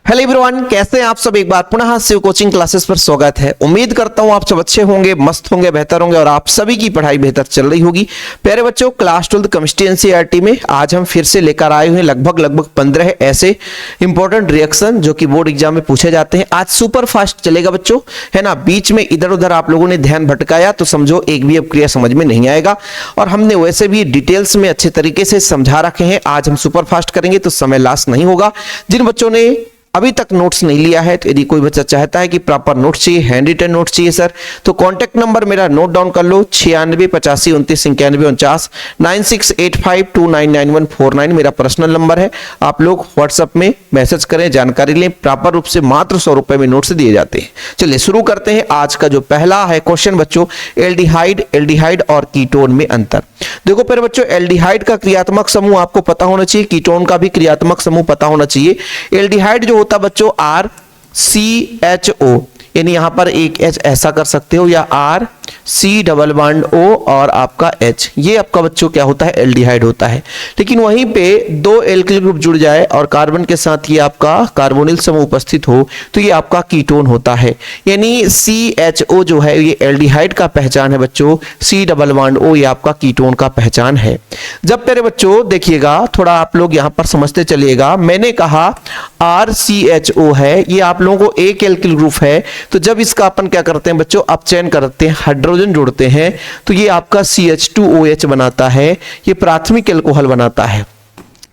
Hello everyone, कैसे हैं आप सब। एक बार पुनः शिव कोचिंग क्लासेस पर स्वागत है। उम्मीद करता हूं आप सब अच्छे होंगे, मस्त होंगे, बेहतर होंगे और आप सभी की पढ़ाई बेहतर चल रही होगी। प्यारे बच्चों, क्लास 12 केमिस्ट्री एनसीईआरटी में आज हम फिर से लेकर आए हुए लगभग 15 ऐसे इंपॉर्टेंट रिएक्शन जो कि बोर्ड एग्जाम में पूछे जाते हैं। आज सुपर फास्ट चलेगा बच्चों, है ना। बीच में इधर उधर आप लोगों ने ध्यान भटकाया तो समझो एक भी अब क्रिया समझ में नहीं आएगा, और हमने वैसे भी डिटेल्स में अच्छे तरीके से समझा रखे हैं। आज हम सुपर फास्ट करेंगे तो समय लॉस नहीं होगा। जिन बच्चों ने अभी तक नोट्स नहीं लिया है, तो यदि कोई बच्चा चाहता है कि प्रॉपर नोट्स चाहिए, हैंड रिटन नोट्स चाहिए सर, तो कांटेक्ट नंबर मेरा नोट डाउन कर लो, 96 85 29 91 49 9685299149 मेरा पर्सनल नंबर है। आप लोग व्हाट्सएप में मैसेज करें, जानकारी लें। प्रॉपर रूप से मात्र 100 रुपए में नोट्स दिए जाते हैं। चलिए शुरू करते हैं। आज का जो पहला है क्वेश्चन बच्चों, एल्डिहाइड और कीटोन में अंतर। देखो प्यारे बच्चों, एल्डिहाइड का क्रियात्मक समूह आपको पता होना चाहिए, कीटोन का भी क्रियात्मक समूह पता होना चाहिए। एल्डिहाइड जो होता बच्चों RCHO, यानी यहां पर एक H ऐसा कर सकते हो, या RC⋯O और आपका H, ये आपका बच्चों क्या होता है, एल्डिहाइड होता है। लेकिन वहीं पे दो एल्किल ग्रुप जुड़ जाए और कार्बन के साथ ये आपका कार्बोनिल समूह उपस्थित हो तो ये आपका कीटोन होता है। यानी CHO जो है ये एल्डिहाइड का पहचान है बच्चों, C⋯O ये आपका कीटोन का पहचान है। जब प्यारे बच्चों देखिएगा, थोड़ा आप लोग यहां पर समझते चलिएगा, मैंने कहा RCHO है, ये आप लोगों को एक एल्किल ग्रुप है, तो जब इसका अपन क्या करते हैं बच्चों, अपचयन करते हैं, हाइड्रोजन जोड़ते हैं, तो ये आपका CH2OH बनाता है, ये प्राथमिक एल्कोहल बनाता है।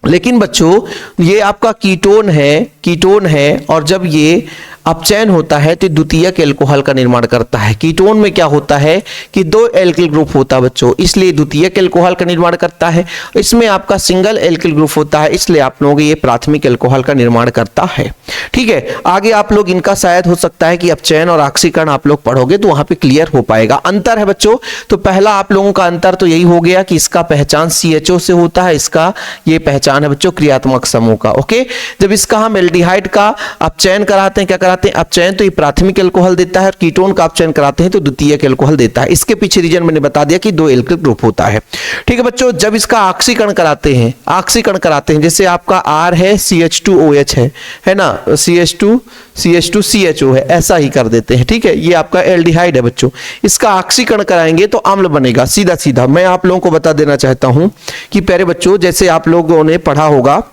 लेकिन बच्चों ये आपका कीटोन है, और जब ये अपचयन होता है तो द्वितीयक एल्कोहल का निर्माण करता है। कीटोन में क्या होता है कि दो एल्किल ग्रुप होता है बच्चों, इसलिए द्वितीयक एल्कोहल का निर्माण करता है। इसमें आपका सिंगल एल्किल ग्रुप होता है, इसलिए आप लोगों ये प्राथमिक एल्कोहल का निर्माण करता है। ठीक है, आगे आप लोग इनका शायद हो सकता है कि अपचयन और ऑक्सीकरण आप लोग पढ़ोगे तो वहां पे क्लियर हो पाएगा। अंतर है बच्चों, तो पहला आप लोगों का अंतर तो यही हो गया कि इसका पहचान CHO से होता है, इसका ये पहचान है बच्चों क्रियात्मक समूह का। ओके, जब इसका हम एल्डिहाइड का अपचयन कराते हैं, क्या कराते हैं, अपचयन तो ये प्राथमिक एल्कोहल देता है, और कीटोन का अपचयन कराते हैं तो द्वितीयक एल्कोहल देता है। इसके पीछे रीजन मैंने बता दिया कि दो एल्किल ग्रुप होता है। ठीक है बच्चों, जब इसका ऑक्सीकरण कराते हैं, जैसे आपका R है, CH2OH है ना, CH2CHO है, ऐसा ही कर देते हैं। ठीक है, ये आपका एल्डिहाइड है बच्चों। इसका ऑक्सीकरण कराएंगे तो अम्ल बनेगा सीधा सीधा। मैं आप लोगों को बता देना चाहता हूं कि प्यारे बच्चों, जैसे आप लोगों ने पढ़ा होगा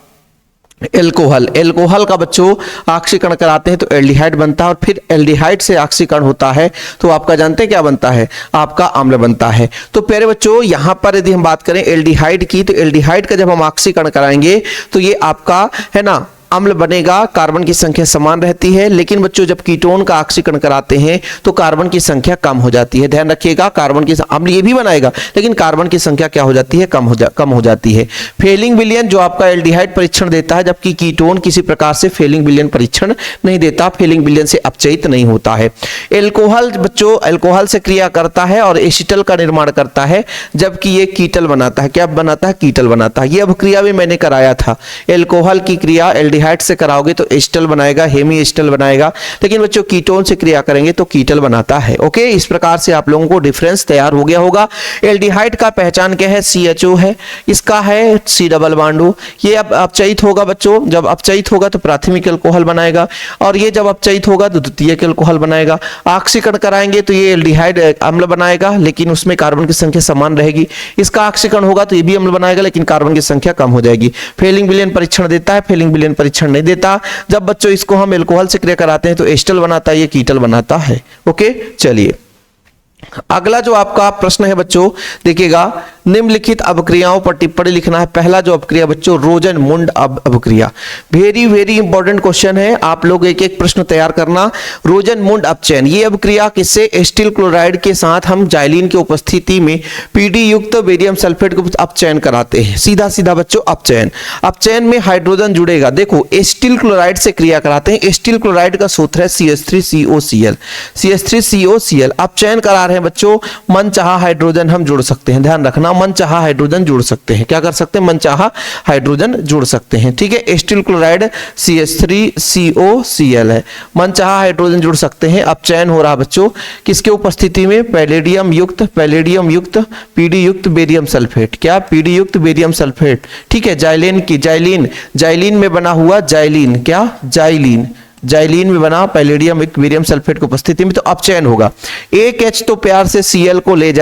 एल्कोहल का बच्चों ऑक्सीकरण कराते हैं तो एल्डिहाइड बनता है, और फिर एल्डिहाइड से ऑक्सीकरण होता है तो आपका जानते हैं क्या बनता है, आपका अम्ल बनता है। तो प्यारे बच्चों यहां पर यदि हम बात करें एल्डिहाइड की, तो एल्डिहाइड का जब हम ऑक्सीकरण कराएंगे तो ये आपका है ना अम्ल बनेगा। कार्बन की संख्या समान रहती है, लेकिन बच्चों जब कीटोन का ऑक्सीकरण कराते हैं तो कार्बन की संख्या कम हो जाती है। ध्यान रखिएगा, कार्बन की अम्ल ये भी बनाएगा, लेकिन कार्बन की संख्या क्या हो जाती है, कम हो जाती है। फेलिंग विलयन जो आपका एल्डिहाइड परीक्षण देता है, जबकि कीटोन किसी प्रकार से फेलिंग विलयन परीक्षण नहीं देता, फेलिंग विलयन से अपचयित नहीं होता है। एल्कोहल बच्चों एल्कोहल से क्रिया करता है और एसिटल का निर्माण करता है, जबकि ये कीटल बनाता है। क्या बनाता है, कीटल बनाता है। ये अब क्रिया भी मैंने कराया था, एल्कोहल की क्रिया एल्डिहाइड से कराओगे तो एस्टल बनाएगा, हेमी एस्टल बनाएगा, लेकिन बच्चों कीटोन से क्रिया करेंगे तो कीटल बनाता है। ओके, इस प्रकार से आप लोगों को डिफरेंस तैयार हो गया होगा। एल्डिहाइड का पहचान क्या है, CHO है, इसका है C⋯O। ये अब अपचयित होगा बच्चों, जब अपचयित होगा तो प्राथमिक एल्कोहल बनाएगा, और ये जब अपचयित होगा तो द्वितीयक एल्कोहल बनाएगा। ऑक्सीकरण कराएंगे तो ये एल्डिहाइड अम्ल बनाएगा, लेकिन उसमें कार्बन की संख्या समान रहेगी। इसका ऑक्सीकरण होगा तो ये भी अम्ल बनाएगा, लेकिन कार्बन की संख्या कम हो जाएगी। फेलिंग विलयन परीक्षण देता है, फेलिंग विलयन परीक्षण नहीं देता। जब बच्चों इसको हम एल्कोहल से क्रिया कराते हैं तो एस्टल बनाता है, ये कीटल बनाता है। ओके, चलिए अगला जो आपका प्रश्न है बच्चों, देखिएगा, निम्नलिखित अपक्रियाओं पर टिप्पणी लिखना है। पहला जो अपक्रिया बच्चों, रोजन-मुंड अपक्रिया। वेरी इंपॉर्टेंट क्वेश्चन है, आप लोग एक एक प्रश्न तैयार करना। रोजन-मुंड अपचयन, ये अपक्रिया किससे, एस्टिल क्लोराइड के साथ हम जाइलिन की उपस्थिति में PD युक्त बेरियम सल्फेट को अपचयन कराते हैं। सीधा सीधा बच्चों अपचयन में हाइड्रोजन जुड़ेगा। देखो एस्टिल क्लोराइड से क्रिया कराते हैं, एस्टिल क्लोराइड का सूत्र है CH3COCl। अपचयन करा रहे हैं बच्चों, मनचाहा हाइड्रोजन हम जोड़ सकते हैं। ध्यान रखना, मनचाहा हाइड्रोजन जोड़ सकते हैं। क्या कर सकते हैं? मनचाहा हाइड्रोजन जोड़ सकते हैं। ठीक है, एस्टिल क्लोराइड CH3COCl है, मनचाहा हाइड्रोजन जोड़ सकते हैं। अब चयन हो रहा बच्चों किसके उपस्थिति में? पैलेडियम युक्त पीडी युक्त बेरियम सल्फेट। क्या? पीडी युक्त बेरियम सल्फेट। ठीक है, जाइलिन की जाइलिन में बना हुआ जाइलिन, क्या? जाइलिन में बना पैलेडियम बेरियम सल्फेट की उपस्थिति में, तो अब चयन होगा। एक H तो प्यार से Cl को ले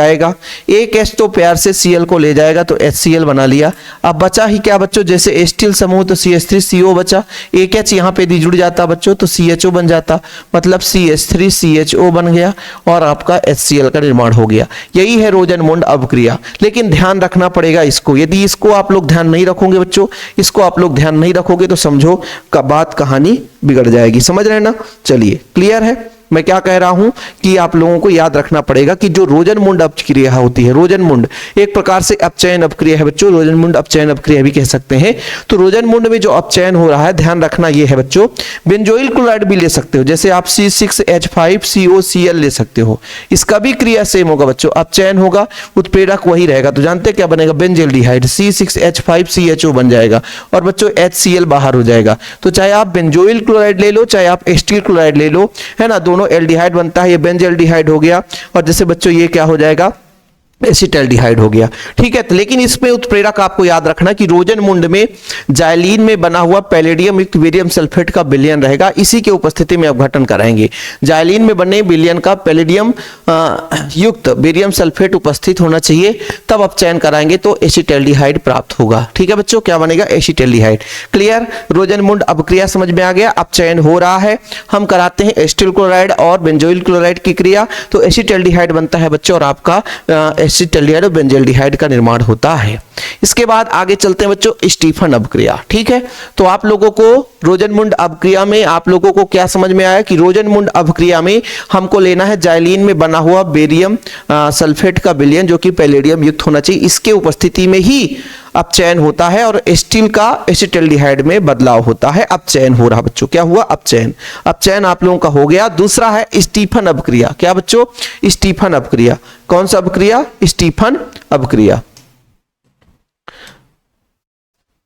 जाएगा, तो HCl बना लिया। अब बचा ही क्या बच्चों? जैसे एस्टिल समूह तो CH3CO बचा, एक H यहाँ पे जुड़ जाता बच्चों तो CHO बन जाता, मतलब CH3CHO बन गया और आपका HCl का निर्माण हो गया। यही है रोजनमुंड अपक्रिया। लेकिन ध्यान रखना पड़ेगा इसको, यदि इसको आप लोग ध्यान नहीं रखोगे बच्चों, इसको आप लोग ध्यान नहीं रखोगे तो समझो बात कहानी बिगड़ जाएगी। समझ रहे हैं ना? चलिए, क्लियर है? मैं क्या कह रहा हूं कि आप लोगों को याद रखना पड़ेगा कि जो रोजनमुंड अपक्रिया होती है, रोजनमुंड एक प्रकार से अपचयन अपक्रिया है बच्चों, रोजनमुंड अपचयन अपक्रिया भी कह सकते हैं। तो रोजनमुंड में जो अपचयन हो रहा है, ध्यान रखना ये है बच्चों, बेंजोइल क्लोराइड भी ले सकते हो, जैसे आप C6H5COCl ले सकते हो, इसका भी क्रिया सेम होगा बच्चों, अपचयन होगा, उत्प्रेरक वही रहेगा। तो जानते क्या बनेगा? बेंजल्डिहाइड, C6H5CHO बन जाएगा और बच्चों HCl बाहर हो जाएगा। तो चाहे आप बेंजोइल क्लोराइड ले लो, चाहे आप एस्टिल क्लोराइड ले लो, है ना, दोनों एल्डिहाइड बनता है। ये बेंजल्डिहाइड हो गया और जैसे बच्चों ये क्या हो जाएगा? एसिटाल्डिहाइड हो गया। ठीक है, तो लेकिन इसमें उत्प्रेरक आपको याद रखना कि रोजनमुंड में जाइलिन में बना हुआ पैलेडियम युक्त बेरियम सल्फेट का विलयन रहेगा, इसी के उपस्थिति में अपघटन कराएंगे। जाइलिन में बने विलयन का पैलेडियम युक्त बेरियम सल्फेट उपस्थित होना चाहिए, तब अपचयन कराएंगे तो एसिटाल्डिहाइड प्राप्त होगा। ठीक है बच्चों, क्या बनेगा? एसिटाल्डिहाइड। क्लियर? रोजनमुंड अपक्रिया समझ में आ गया? अपचयन हो रहा है, हम कराते हैं एस्टिल क्लोराइड और बेंजोइल क्लोराइड की क्रिया, तो एसिटाल्डिहाइड बनता है बच्चों और आपका एसिटाल्डिहाइड और बेंजल्डिहाइड का निर्माण होता है। इसके बाद आगे चलते हैं बच्चों, स्टीफन अपक्रिया। ठीक है, तो आप लोगों को रोजनमुंड अपक्रिया में आप लोगों को क्या समझ में आया कि रोजनमुंड अपक्रिया में हमको लेना है जाइलिन में बना हुआ बेरियम सल्फेट का विलयन जो कि पैलेडियम युक्त होना चाहिए, इसके उपस्थिति में ही अपचयन होता है और स्टील का एसिटाल्डिहाइड में बदलाव होता है। अपचयन हो रहा बच्चों, क्या हुआ? अपचयन आप लोगों का हो गया। दूसरा है स्टीफन अपक्रिया। क्या बच्चों? स्टीफन अपक्रिया। कौन सा अपक्रिया? स्टीफन अपक्रिया।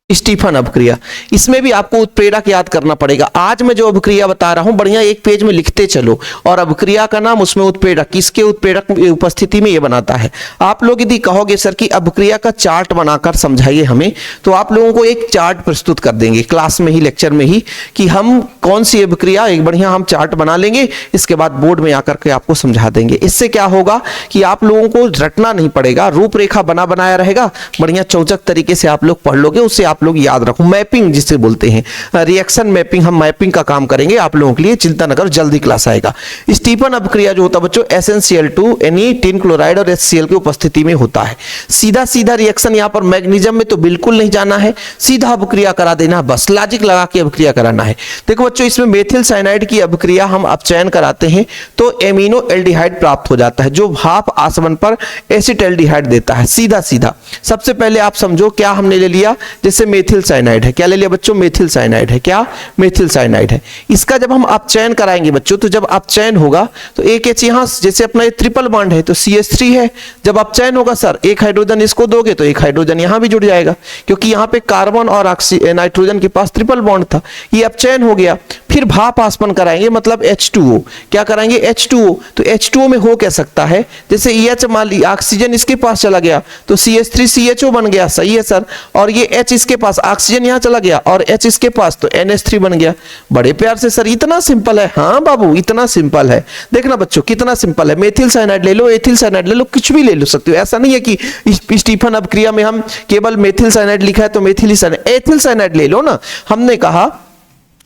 स्टीफन अपक्रिया, इसमें भी आपको उत्प्रेरक याद करना पड़ेगा। आज मैं जो अपक्रिया बता रहा हूं बढ़िया एक पेज में लिखते चलो, और अपक्रिया का नाम उसमें उत्प्रेरक, किसके उत्प्रेरक उपस्थिति में ये बनाता है। आप लोग यदि कहोगे सर कि अपक्रिया का चार्ट बनाकर समझाइए हमें, तो आप लोगों को एक चार्ट प्रस्तुत कर देंगे क्लास में ही, लेक्चर में ही, कि हम कौन सी अपक्रिया, एक बढ़िया हम चार्ट बना लेंगे, इसके बाद बोर्ड में आकर के आपको समझा देंगे। इससे क्या होगा कि आप लोगों को रटना नहीं पड़ेगा, रूपरेखा बनाया रहेगा, बढ़िया चौचक तरीके से आप लोग पढ़ लोगे, उससे आप लोग याद रखो। मैपिंग जिसे बोलते हैं, रिएक्शन मैपिंग, हम मैपिंग का काम करेंगे आप लोगों के लिए, चिंता न करो, जल्दी क्लास आएगा। स्टीफन अपक्रिया जो होता है बच्चों, SnCl2 यानी टिन क्लोराइड और HCl की उपस्थिति में होता है। सीधा सीधा रिएक्शन यहां पर मैग्नीशियम में तो बिल्कुल नहीं जाना है, सीधा अपक्रिया करा देना, बस लॉजिक लगा के अपक्रिया कराना है। देखो बच्चों, इसमें मेथिल साइनाइड की अपक्रिया हम अपचयन कराते हैं तो एमिनो एल्डिहाइड प्राप्त हो जाता है, जो भाप आसवन पर एसिटाल्डिहाइड देता है। सीधा सीधा सबसे पहले आप समझो क्या हमने ले लिया, जैसे मेथिल साइनाइड है। क्या ले लिया बच्चों? मेथिल साइनाइड है। क्या? मेथिल साइनाइड है। इसका जब हम अपचयन कराएंगे बच्चों, तो जब अपचयन होगा तो एक H यहां, जैसे अपना ये ट्रिपल बॉन्ड है तो CH3 है, जब अपचयन होगा सर एक हाइड्रोजन इसको दोगे तो एक हाइड्रोजन यहां भी जुड़ जाएगा, क्योंकि यहां पे कार्बन और नाइट्रोजन के पास ट्रिपल बॉन्ड था। ये अपचयन हो गया, फिर भाप आसवन कराएंगे, मतलब H2O। क्या कराएंगे? H2O। तो H2O में हो क्या सकता है, जैसे EH मान ली, ऑक्सीजन इसके पास चला गया तो CH3CHO बन गया, सही है सर, और ये H इसके पास, ऑक्सीजन यहां चला गया और H इसके पास तो NH3 बन गया। बड़े प्यार से सर, इतना सिंपल है? हाँ बाबू, इतना सिंपल है। देखना बच्चों कितना सिंपल है। मेथिल साइनाइड ले लो, एथिल साइनाइड ले लो, कुछ भी ले लो सकते हो, ऐसा नहीं है कि स्टीफन अपक्रिया में हम केवल मेथिल साइनाइड लिखा है तो मेथिल साइनाइड, एथिल साइनाइड ले लो ना। हमने कहा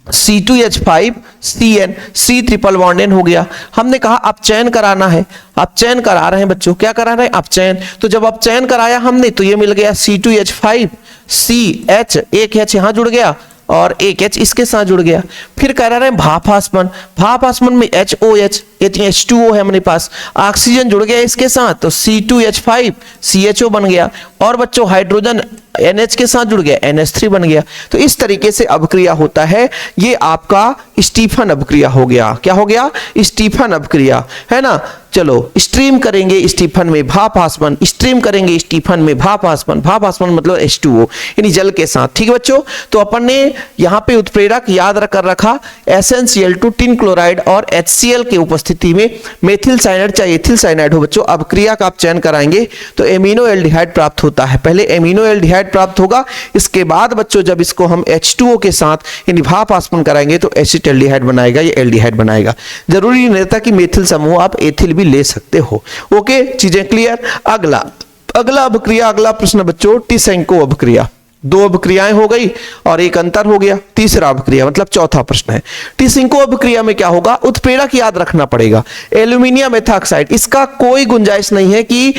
C2H5CN, C triple bond N हो गया। हमने कहा अपचयन कराना है, अपचयन करा रहे हैं बच्चों, क्या करा रहे हैं? अपचयन। तो जब अपचयन कराया हमने तो ये मिल गया C2H5CH, एक H यहां जुड़ गया और एक H इसके साथ जुड़ गया। फिर कह रहा है भाप आसमान, भाप आसमान में HOH, H2O है हमारे पास, ऑक्सीजन जुड़ गया इसके साथ तो C2H5 CHO बन गया, और बच्चों हाइड्रोजन NH के साथ जुड़ गया NH3 बन गया। तो इस तरीके से अभिक्रिया होता है, ये आपका स्टीफन अभिक्रिया हो गया। क्या हो गया? स्टीफन अभिक्रिया, है ना। चलो स्ट्रीम करेंगे स्टीफन में भाप आसमान, स्ट्रीम करेंगे स्टीफन में भाप आसमान, भाप आसमान मतलब H2O यानी जल के साथ। ठीक है बच्चों, तो अपन ने यहाँ पे उत्प्रेरक याद कर रखा SnCl2 टिन क्लोराइड और HCl के उपस्थिति में मेथिल साइनाइड चाहे एथिल साइनाइड हो बच्चों, अभिक्रिया का आप चयन कराएंगे तो एमिनो एल्डिहाइड प्राप्त होता है। पहले एमिनो एल्डिहाइड प्राप्त होगा, इसके बाद बच्चों जब इसको हम H2O के साथ यानी भाप आसमान कराएंगे तो एसिटाल्डिहाइड बनाएगा, ये एल्डिहाइड बनाएगा। जरूरी नहीं रहता कि मेथिल समूह आप एथिल भी ले सकते हो। ओके, चीजें क्लियर। अगला अभिक्रिया, अगला प्रश्न बच्चों टिसेंको अभिक्रिया। दो अभिक्रियाएं हो गई और एक अंतर हो गया। तीसरा अभिक्रिया मतलब चौथा प्रश्न है टिसेंको अभिक्रिया में क्या होगा? उत्प्रेरक याद रखना पड़ेगा एल्यूमिनियम एथॉक्साइड। इसका कोई गुंजाइश नहीं है कि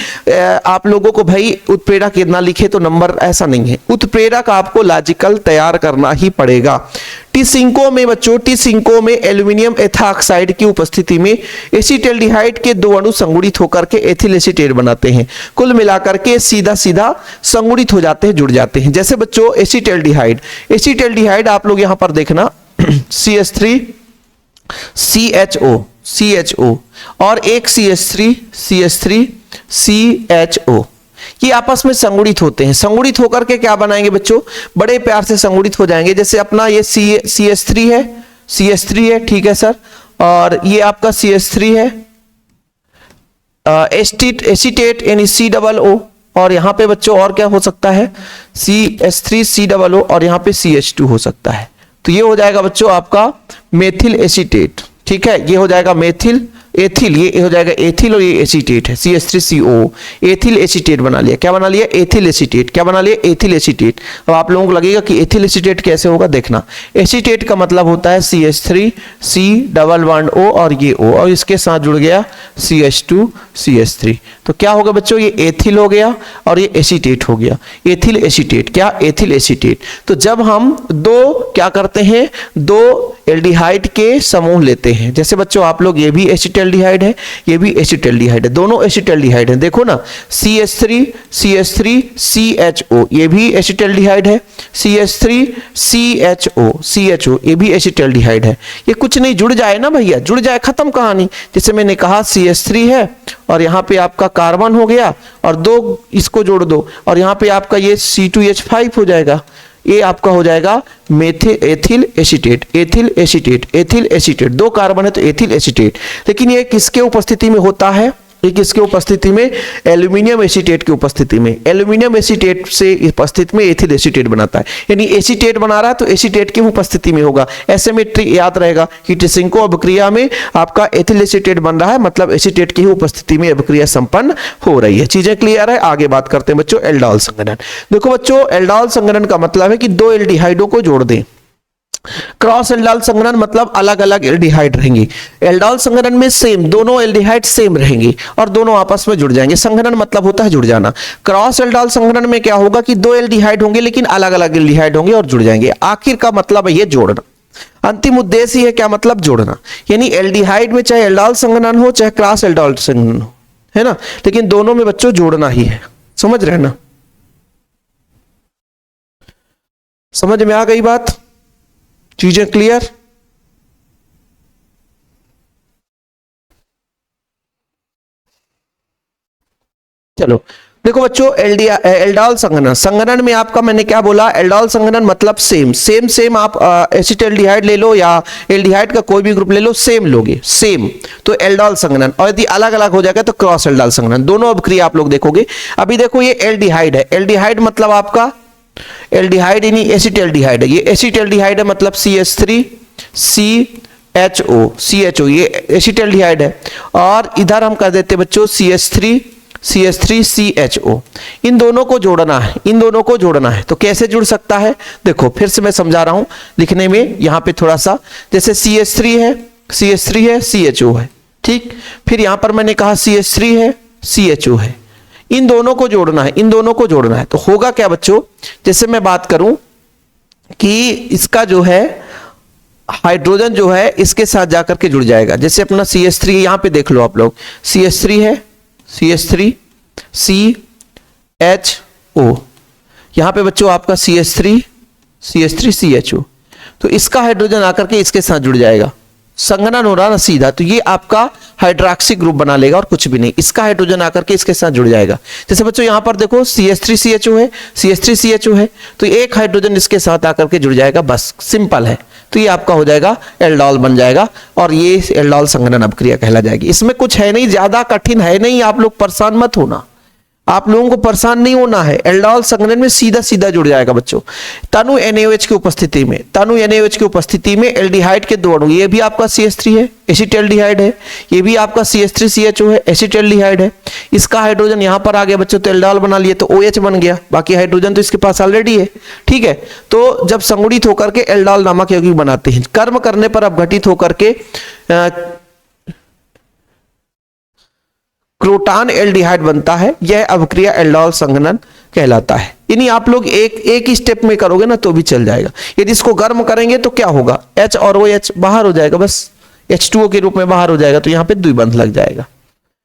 आप लोगों को भाई उत्प्रेरक इतना लिखे तो नंबर, ऐसा नहीं है। उत्प्रेरक आपको लॉजिकल तैयार करना ही पड़ेगा। टिसिंको में बच्चों, टिसिंको में एल्यूमिनियम एथॉक्साइड की उपस्थिति में एसिटाल्डिहाइड के दो अणु संगुणित होकर के एथिल एसीटेट बनाते हैं। कुल मिलाकर के सीधा सीधा संगुणित हो जाते हैं, जुड़ जाते हैं। जैसे बच्चों एसिटाल्डिहाइड, एसिटाल्डिहाइड आप लोग यहां पर देखना CH3 CHO और एक CH3 CHO, ये आपस में संगुणित होते हैं। संगुणित होकर के क्या बनाएंगे बच्चों? बड़े प्यार से संगुणित हो जाएंगे। जैसे अपना ये CH3 है, ठीक है सर, और ये आपका CH3 है, एसीटेट यानी COO, और यहां पे बच्चों और क्या हो सकता है? CH3 COO और यहां पे CH2 हो सकता है। तो ये हो जाएगा बच्चों आपका मेथिल एसीटेट। ठीक है, ये हो जाएगा मेथिल एथिल, ये हो जाएगा एथिल और ये एसीटेट है CH3CO, एथिल एसीटेट बना लिया। क्या बना लिया? Ethyl acetate. क्या बना लिया? Ethyl acetate. अब आप लोगों को लगेगा कि एथिल एसीटेट कैसे होगा, देखना। एसीटेट का मतलब होता है CH3 C11O और ये O, और इसके साथ जुड़ गया CH2 CH3, तो क्या होगा बच्चों? ये एथिल हो गया और ये एसीटेट हो गया, एथिल एसीटेट। क्या? Ethyl acetate. तो जब हम दो क्या करते हैं, दो एल्डिहाइड के समूह लेते हैं, जैसे बच्चों आप लोग ये भी एसिटाल्डिहाइड है, ये भी एसिटाल्डिहाइड है, दोनों एसिटाल्डिहाइड है। देखो ना CH3 CHO, ये भी एसिटाल्डिहाइड है, CH3 CHO ये भी एसिटाल्डिहाइड है। ये कुछ नहीं, जुड़ जाए ना भैया, जुड़ जाए, खत्म कहानी। जैसे मैंने कहा CH3 है और यहाँ पे आपका कार्बन हो गया और दो इसको जोड़ दो और यहाँ पे आपका ये C2H5 हो जाएगा, ये आपका हो जाएगा एथिल एसीटेट। दो कार्बन है तो एथिल एसीटेट। लेकिन ये किसके उपस्थिति में होता है? ये किसके उपस्थिति में? एल्यूमिनियम एसीटेट की उपस्थिति में। एल्यूमिनियम एसीटेट से उपस्थित में एथिल एसीटेट बनाता है, यानी एसीटेट बना रहा है तो एसीटेट की उपस्थिति में होगा। ऐसे में याद रहेगा कि टिसिंको अभिक्रिया में आपका एथिल एसीटेट बन रहा है, मतलब एसीटेट की उपस्थिति में अभिक्रिया संपन्न हो रही है। चीजें क्लियर है? आगे बात करते हैं बच्चों एल्डोल संघनन। देखो बच्चों, एल्डोल संघनन का मतलब है कि दो एल्डिहाइडों को जोड़ दें। क्रॉस एल्डिहाइड संघनन मतलब अलग अलग एल्डिहाइड रहेंगे। एल्डिहाइड संघनन में सेम, दोनों एल्डिहाइड सेम रहेंगे और दोनों आपस में जुड़ जाएंगे। संघनन मतलब होता है जुड़ जाना। क्रॉस एल्डिहाइड संघनन में क्या होगा कि दो एल्डिहाइड होंगे लेकिन अलग अलग एल्डिहाइड होंगे और जुड़ जाएंगे। आखिर का मतलब है ये जोड़ना, अंतिम उद्देश्य है क्या? मतलब जोड़ना। यानी एल्डिहाइड में चाहे एल्डिहाइड संघनन हो चाहे क्रॉस एल्डिहाइड संघनन हो, है ना, लेकिन दोनों में बच्चों जोड़ना ही है। समझ रहे ना? समझ में आ गई बात? चीजें क्लियर? चलो देखो बच्चों, एल्डिहाइड संघनन में आपका मैंने क्या बोला? एल्डिहाइड संघनन मतलब सेम आप एसिटाल्डिहाइड ले लो या एल्डिहाइड का कोई भी ग्रुप ले लो, सेम लोगे, सेम, तो एल्डिहाइड संघनन। और यदि अलग अलग हो जाएगा तो क्रॉस एल्डिहाइड संघनन। दोनों अभिक्रिया आप लोग देखोगे। अभी देखो ये एल्डिहाइड है, एल्डिहाइड मतलब आपका एल्डिहाइड यानी एसिटाल्डिहाइड है, ये एसिटाल्डिहाइड है मतलब CH3 CHO ये एसिटाल्डिहाइड है। और इधर हम कर देते बच्चों CH3 CHO। इन दोनों को जोड़ना है, इन दोनों को जोड़ना है। तो कैसे जुड़ सकता है? देखो फिर से मैं समझा रहा हूं लिखने में, यहां पे थोड़ा सा, जैसे CH3 है CHO है, ठीक। फिर यहां पर मैंने कहा CH3 है CHO है, इन दोनों को जोड़ना है, इन दोनों को जोड़ना है। तो होगा क्या बच्चों, जैसे मैं बात करूं कि इसका जो है हाइड्रोजन जो है इसके साथ जाकर के जुड़ जाएगा। जैसे अपना CH3 यहां पे देख लो आप लोग, CH3 है, CH3 CHO, यहां पे बच्चों आपका CH3 CHO, तो इसका हाइड्रोजन आकर के इसके साथ जुड़ जाएगा, संघनन हो रहा ना सीधा, तो ये आपका हाइड्रोक्सी ग्रुप बना लेगा और कुछ भी नहीं, इसका हाइड्रोजन आकर के इसके साथ जुड़ जाएगा। जैसे बच्चों यहां पर देखो CH3CHO है, CH3CHO है, तो एक हाइड्रोजन इसके साथ आकर के जुड़ जाएगा, बस सिंपल है। तो ये आपका हो जाएगा एल्डोल बन जाएगा और ये एल्डोल संघनन अभिक्रिया कहला जाएगी। इसमें कुछ है नहीं, ज्यादा कठिन है नहीं, आप लोग परेशान मत होना, आप लोगों को परेशान नहीं होना है। एल्डोल संघनन में सीधा सीधा जुड़ जाएगा बच्चों। तनु NaOH की उपस्थिति में, तनु NaOH की उपस्थिति में एल्डिहाइड के दो अणु, ये भी आपका CH3 है, एसिटाल्डिहाइड है, ये भी आपका CH3CHO है, एसिटाल्डिहाइड है, इसका हाइड्रोजन यहां पर आ गया बच्चों, तो एल्डोल बना लिए, तो OH बन गया, बाकी हाइड्रोजन तो इसके पास ऑलरेडी है, ठीक है। तो जब संगुणित होकर के एल्डोल नामक यौगिक बनाते हैं, कर्म करने पर अपघटित होकर के क्रोटान एल्डिहाइड बनता है, यह अभिक्रिया एल्डोल संघनन कहलाता है। यानी आप लोग एक ही स्टेप में करोगे ना तो भी चल जाएगा। यदि इसको गर्म करेंगे तो क्या होगा, H और OH बाहर हो जाएगा, बस H2O के रूप में बाहर हो जाएगा, तो यहां पे द्विबंध लग जाएगा।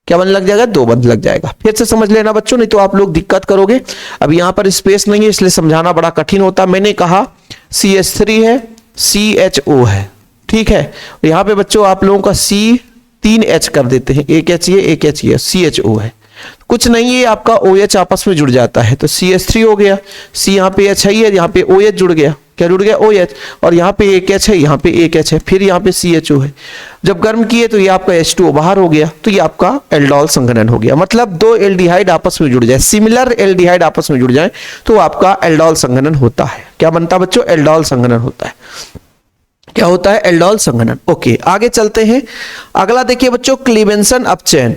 क्या बंध लग जाएगा, दो बंध लग जाएगा। फिर से समझ लेना बच्चों, नहीं तो आप लोग दिक्कत करोगे। अब यहां पर स्पेस नहीं है इसलिए समझाना बड़ा कठिन होता। मैंने कहा CH3 है, CHO है, ठीक है। यहां पे बच्चों आप लोगों का C3H कर देते हैं, एक H ये एक H ये, CHO है, कुछ नहीं, ये आपका OH आपस में जुड़ जाता है, तो CH3 हो गया, C यहाँ पे H है, यहाँ पे OH जुड़ गया, क्या जुड़ गया, OH, और यहाँ पे एक H है, यहाँ पे एक H है, फिर यहाँ पे CHO है। जब गर्म किए तो ये आपका H2O बाहर हो गया, तो ये आपका एल्डोल संघनन हो गया। मतलब दो एल्डिहाइड आपस में जुड़ जाए, सिमिलर एल्डिहाइड आपस में जुड़ जाए तो आपका एल्डोल संघनन होता है। क्या बनता है बच्चों, एल्डोल संघनन होता है। क्या होता है, एल्डोल संघनन। ओके, आगे चलते हैं। अगला देखिए बच्चों, क्लीमेंसन अपचयन।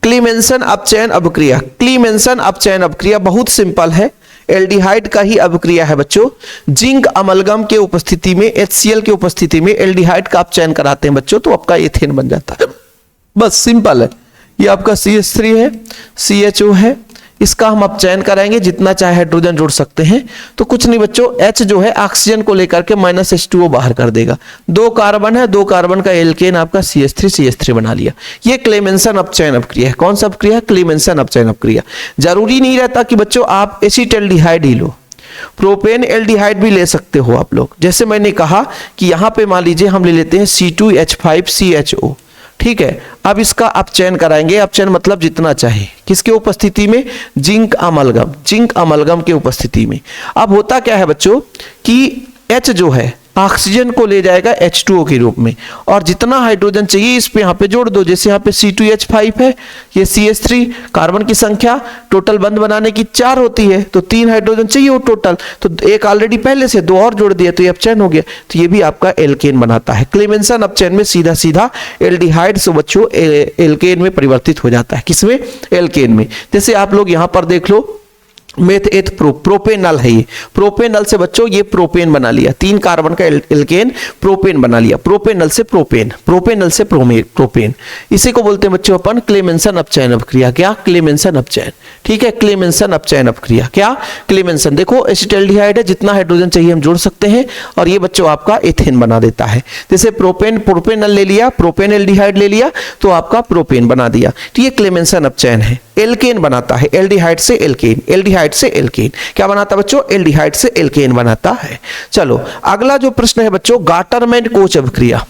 क्लीमेंसन अपचयन अभिक्रिया, क्लीमेंसन अपचयन अभिक्रिया बहुत सिंपल है, एल्डिहाइड का ही अभिक्रिया है बच्चों। जिंक अमलगम के उपस्थिति में, HCl के उपस्थिति में एल्डिहाइड का अपचयन कराते हैं बच्चों, तो आपका एथेन बन जाता है, बस सिंपल है। ये आपका CH3 है, CHO है, इसका हम अपचयन कराएंगे, जितना चाहे हाइड्रोजन जोड़ सकते हैं। तो कुछ नहीं बच्चों, H जो है ऑक्सीजन को लेकर के -H2O बाहर कर देगा, दो कार्बन है, दो कार्बन का एल्केन आपका CH3 बना लिया। ये क्लेमेंसन अपचयन अपक्रिया है। कौन सा अपक्रिया है, क्लेमेंसन अपचयन अपक्रिया। जरूरी नहीं रहता कि बच्चों आप एसिटाल्डिहाइड ही लो, प्रोपेन एल्डिहाइड भी ले सकते हो आप लोग। जैसे मैंने कहा कि यहां पे मान लीजिए हम ले लेते हैं C2H5CHO, ठीक है। अब इसका अपचयन कराएंगे, अपचयन मतलब जितना चाहे, किसके उपस्थिति में, जिंक अमलगम, जिंक अमलगम के उपस्थिति में। अब होता क्या है बच्चों कि H जो है ऑक्सीजन को ले जाएगा H2O के रूप में, और जितना हाइड्रोजन चाहिए इस पे यहाँ पे जोड़ दो। जैसे यहाँ पे C2H5 है, ये CH3, कार्बन की संख्या टोटल बंध बनाने की 4 होती है, तो 3 हाइड्रोजन चाहिए वो टोटल, तो एक ऑलरेडी पहले से, 2 और जोड़ दिया तो ये अपचयन हो गया, तो ये भी आपका एल्केन बनाता है। क्लेमेंसन अपचयन में सीधा सीधा एल्डिहाइड से बच्चों एल्केन में परिवर्तित हो जाता है। किसमें, एल्केन में। जैसे आप लोग यहाँ पर देख लो, मेथ एथ प्रोपेनल है, ये प्रोपेनल से बच्चों ये प्रोपेन बना लिया, 3 कार्बन का एल्केन प्रोपेन बना लिया, प्रोपेनल से प्रोपेन, प्रोपेनल से प्रोपेन। इसी को बोलते हैं बच्चों अपन क्लेमेंसन अपचयन अपक्रिया। क्या, क्लेमेंसन अपचयन, ठीक है, क्लेमेंसन अपचयन अपक्रिया। क्या, क्लेमेंसन। देखो एसिटाल्डिहाइड है, जितना हाइड्रोजन चाहिए हम जोड़ सकते हैं, और ये बच्चों आपका एथेन बना देता है। जैसे प्रोपेन, प्रोपेनल ले लिया, प्रोपेन एल्डिहाइड ले लिया, तो आपका प्रोपेन बना दिया, तो ये क्लेमेंसन अपचयन है। एल्केन बनाता है, एल्डिहाइड से एल्केन, एल्डिहाइड से एल्केन। क्या बनाता है बच्चों, एल्डिहाइड से एल्केन बनाता है। चलो अगला जो प्रश्न है बच्चों, गाटरमैन कोच अभिक्रिया।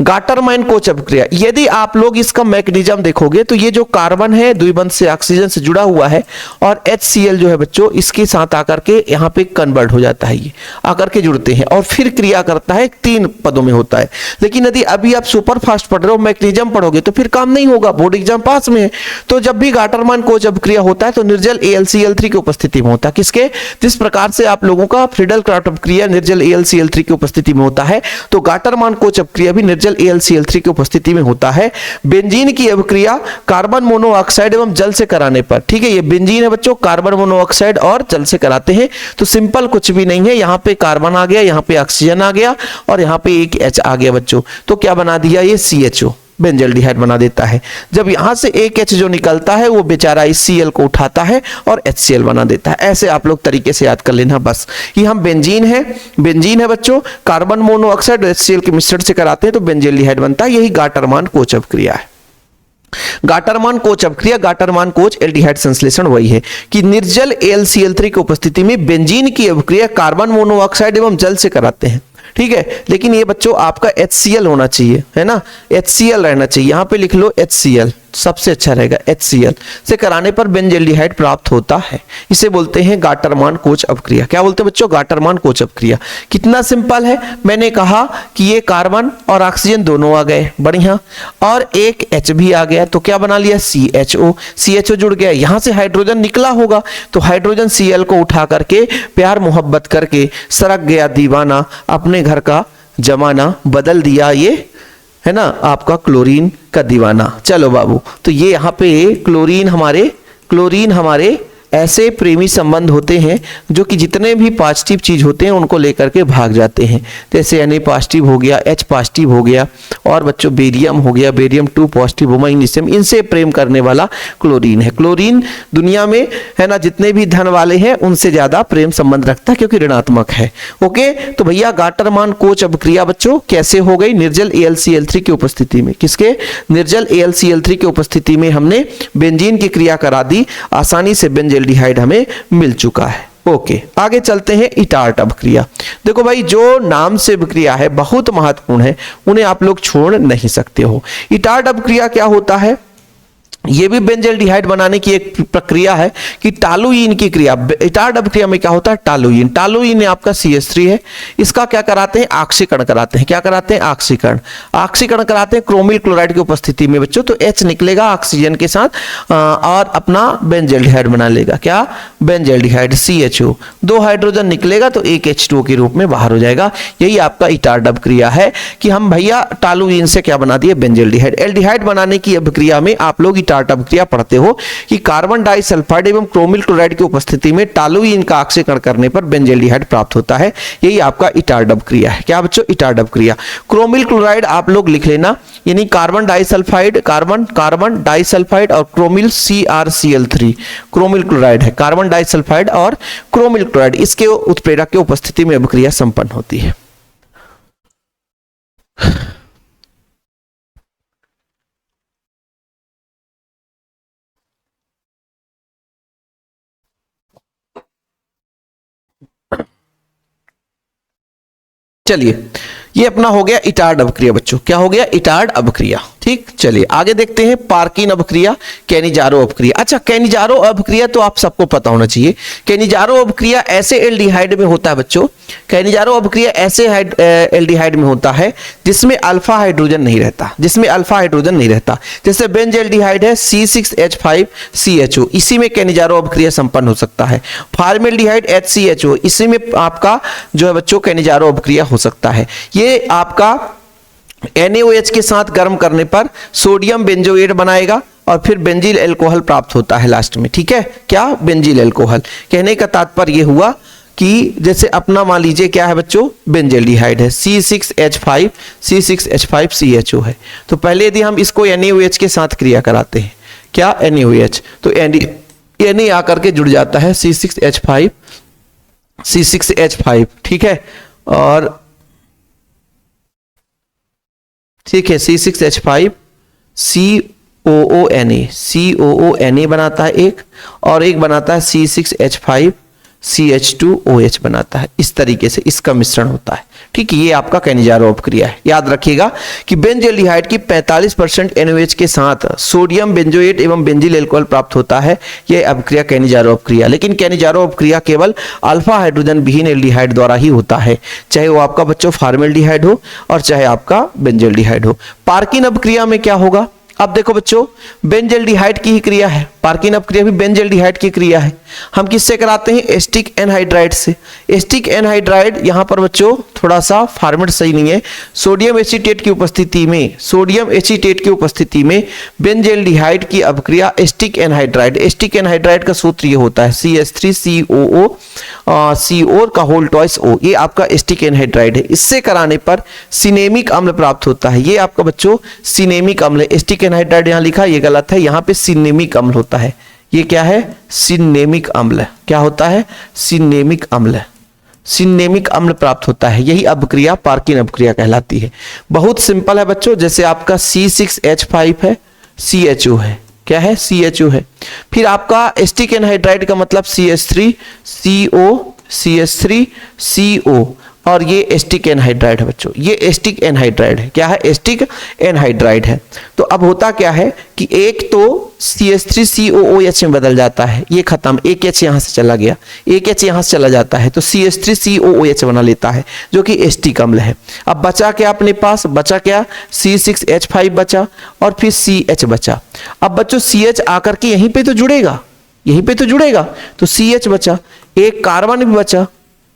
गाटरमैन कोच अभिक्रिया, यदि आप लोग इसका मैकेनिज्म देखोगे तो ये जो कार्बन है द्विबंध से ऑक्सीजन से जुड़ा हुआ है, और HCl जो है बच्चों इसके साथ आकर के यहाँ पे कन्वर्ट हो जाता है, ये आकर के जुड़ते हैं और फिर क्रिया करता है, 3 पदों में होता है। लेकिन यदि अभी आप सुपर फास्ट पढ़ रहे हो, मैकेनिज्म पढ़ोगे तो फिर काम नहीं होगा, बोर्ड एग्जाम पास में है। तो जब भी गाटरमैन कोच अभिक्रिया होता है तो निर्जल AlCl3 की उपस्थिति में होता है। किसके, जिस प्रकार से आप लोगों का फ्रीडल क्राफ्ट अभिक्रिया निर्जल AlCl3 की उपस्थिति में होता है, तो गाटरमैन कोच अभिक्रिया भी निर्जल AlCl3 की उपस्थिति में होता है। बेंजीन की अभिक्रिया कार्बन मोनोऑक्साइड एवं जल से कराने पर, ठीक है, ये बेंजीन है बच्चों, कार्बन मोनोऑक्साइड और जल से कराते हैं। तो सिंपल कुछ भी नहीं है, यहां पे कार्बन आ गया, यहां पे ऑक्सीजन आ गया, और यहां पे एक H आ गया बच्चों, तो क्या बना दिया, ये CHO। बेंजल्डिहाइड बना देता है। जब यहां से एक H जो निकलता है वो बेचारा इस Cl को उठाता है और HCl बना देता है। ऐसे आप लोग तरीके से याद कर लेना बस। ये हम बेंजीन है बच्चों, कार्बन मोनोऑक्साइड और HCl के मिश्रण से कराते हैं तो बेंजल्डिहाइड बनता है। यही गाटरमान कोच अपक्रिया है। गाटरमान कोच अपक्रिया, गाटरमान कोच एल्डिहाइड संश्लेषण वही है कि निर्जल AlCl3 की उपस्थिति में बेंजीन की अपक्रिया कार्बन मोनोऑक्साइड एवं जल से कराते हैं। ठीक है, लेकिन ये बच्चों आपका HCl होना चाहिए, है ना, HCl रहना चाहिए। यहां पे लिख लो HCl, सबसे अच्छा रहेगा। HCl से कराने पर बेंजल्डिहाइड प्राप्त होता है। इसे बोलते हैं गाटरमान कोच अपक्रिया। क्या बोलते हैं बच्चों? गाटरमान कोच अपक्रिया। कितना सिंपल है, मैंने कहा कि ये कार्बन और ऑक्सीजन दोनों आ गए, बढ़िया, और एक H भी आ गया, तो क्या बना लिया? CHO जुड़ गया। यहां से हाइड्रोजन निकला होगा तो हाइड्रोजन Cl को उठा करके प्यार मोहब्बत करके सरक गया दीवाना, अपने घर का जमाना बदल दिया ये, है ना, आपका क्लोरीन का दीवाना। चलो बाबू, तो ये यहाँ पे क्लोरीन हमारे ऐसे प्रेमी संबंध होते हैं जो कि जितने भी पॉजिटिव चीज होते हैं उनको लेकर के भाग जाते हैं। जैसे Na पॉजिटिव हो गया, H पॉजिटिव हो गया, और बच्चों बेरियम हो गया, बेरियम 2 पॉजिटिव हो, मैग्नीशियम, इनसे प्रेम करने वाला क्लोरीन है। क्लोरीन दुनिया में, है ना, जितने भी धन वाले हैं उनसे ज्यादा प्रेम संबंध रखता है क्योंकि ऋणात्मक है। ओके, तो भैया गाटरमान कोच अपक्रिया बच्चों कैसे हो गई? निर्जल AlCl3 की उपस्थिति में। किसके? निर्जल AlCl3 की उपस्थिति में हमने बेंजीन की क्रिया करा दी, आसानी से बेंजल्डिहाइड हमें मिल चुका है। ओके, आगे चलते हैं इटार्ट अपक्रिया। देखो भाई, जो नाम से अपक्रिया है बहुत महत्वपूर्ण है, उन्हें आप लोग छोड़ नहीं सकते हो। इटार्ट अपक्रिया क्या होता है? ये भी बेंजल्डिहाइड बनाने की एक प्रक्रिया है कि टालुइन की क्रिया। इटार्ट अपक्रिया में क्या होता है? टालुइन आपका CH3 है, इसका क्या कराते हैं? ऑक्सीकरण कराते हैं। क्या कराते हैं? ऑक्सीकरण कराते हैं क्रोमिल क्लोराइड की उपस्थिति में बच्चों। तो H निकलेगा ऑक्सीजन के साथ और अपना बेंजल्डिहाइड बना लेगा। क्या? बेंजल्डिहाइड CHO, 2 हाइड्रोजन निकलेगा तो एक H2O के रूप में बाहर हो जाएगा। यही आपका इटार्ट अपक्रिया है कि हम भैया टालुइन से क्या बना दिए? बेंजल्डिहाइड। एल्डिहाइड बनाने की अपक्रिया में आप लोग इटार्ट अपक्रिया पढ़ते हो कि कार्बन डाइसल्फाइड एवं क्रोमिल क्लोराइड की उपस्थिति में टालुइन का ऑक्सीकरण करने पर बेंजल्डिहाइड प्राप्त होता है। यही आपका इटार्ट अपक्रिया है। क्या बच्चों? इटार्ट अपक्रिया। क्रोमिल क्लोराइड आप लोग लिख लेना, यानी कार्बन डाइसल्फाइड, कार्बन डाइसल्फाइड और क्रोमिल CrCl3 क्रोमिल क्लोराइड है। कार्बन डाइसल्फाइड और क्रोमिल क्लोराइड, इसके उत्प्रेरक की उपस्थिति में अपक्रिया संपन्न होती है। चलिए, ये अपना हो गया इटार्ट अपक्रिया बच्चों। क्या हो गया? इटार्ट अपक्रिया। ठीक, चलिए आगे देखते हैं पार्किन अपक्रिया, कैनिजारो अपक्रिया। अच्छा, कैनिजारो अपक्रिया तो आप सबको पता होना चाहिए। कैनिजारो अपक्रिया ऐसे एल्डिहाइड में होता है बच्चों, कैनिजारो अपक्रिया ऐसे एल्डिहाइड में होता है जिसमें अल्फा हाइड्रोजन नहीं रहता। जैसे बेंजल्डिहाइड है C6H5CHO, इसी में कैनिजारो अपक्रिया संपन्न हो सकता है। फॉर्मेल्डिहाइड HCHO, इसी में आपका जो है बच्चों कैनिजारो अपक्रिया हो सकता है। ये आपका NaOH के साथ गर्म करने पर सोडियम बेंजोएट बनाएगा और फिर बेंजील अल्कोहल प्राप्त होता है लास्ट में। ठीक है, क्या? बेंजील अल्कोहल। कहने का तात्पर्य हुआ कि जैसे अपना मान लीजिए क्या है बच्चों? बेंजल्डिहाइड है, C6H5CHO है। तो पहले यदि हम इसको NaOH के साथ क्रिया कराते हैं, क्या? NaOH, तो Na आकर के जुड़ जाता है C6H5। ठीक है, और ठीक है, C6H5 COONA बनाता है एक, और एक बनाता है C6H5 CH2OH बनाता है। इस तरीके से इसका मिश्रण होता है। ठीक है, ये आपका कैनिजारो अपक्रिया है। याद रखिएगा कि बेंजल्डिहाइड की 45% NaOH के साथ सोडियम बेंजोएट एवं बेंजील अल्कोहल प्राप्त होता है। यह अपक्रिया कैनिजारो अपक्रिया। लेकिन कैनिजारो अपक्रिया केवल अल्फा हाइड्रोजन विहीन एल्डिहाइड द्वारा ही होता है, चाहे वो आपका बच्चों फॉर्मेल्डिहाइड हो और चाहे आपका बेंजल्डिहाइड हो। पार्किन अपक्रिया में क्या होगा? अब देखो बच्चों, बेंजल्डिहाइड की ही क्रिया है, पार्किन अपक्रिया भी बेंजल्डिहाइड की क्रिया है। हम किससे कराते हैं? एसिटिक एनहाइड्राइड से। एसिटिक एनहाइड्राइड यहां पर बच्चों थोड़ा सा फॉर्मेट सही नहीं है। सोडियम एसीटेट की उपस्थिति में, सोडियम एसीटेट की उपस्थिति में बेंजल्डिहाइड की अपक्रिया एसिटिक एनहाइड्राइड। एसिटिक एनहाइड्राइड का सूत्र ये होता है CH3COO CO का होल ट्वाइस O, ये आपका एसिटिक एनहाइड्राइड है। इससे कराने पर सिनेमिक अम्ल प्राप्त होता है। ये आपका बच्चों सिनेमिक अम्ल, एसिटिक एनहाइड्राइड यहां लिखा ये गलत है, यहां पे सिनेमिक अम्ल होता है। ये क्या है? सिनेमिक अम्ल। क्या होता है? सिनेमिक अम्ल। सिनेमिक अम्ल प्राप्त होता है, यही अपक्रिया पार्किन अपक्रिया कहलाती है। बहुत सिंपल है बच्चों, जैसे आपका C6H5 है, CHO है। क्या है? CHO है। फिर आपका एसिटिक एनहाइड्राइड का मतलब CH3CO और ये एसिटिक एनहाइड्राइड है बच्चों, ये एसिटिक एनहाइड्राइड है। क्या है? एसिटिक एनहाइड्राइड है। तो अब होता क्या है कि एक तो CH3COOH में बदल जाता है, ये खत्म, एक H यहां से चला गया, एक H यहां से चला जाता है तो CH3COOH बना लेता है जो कि एसिटिक अम्ल है। अब बचा क्या अपने पास? बचा क्या? C6H5 बचा और फिर CH बचा। अब बच्चों CH आकर के यहीं पे तो जुड़ेगा, यहीं पे तो जुड़ेगा, तो CH बचा, एक कार्बन भी बचा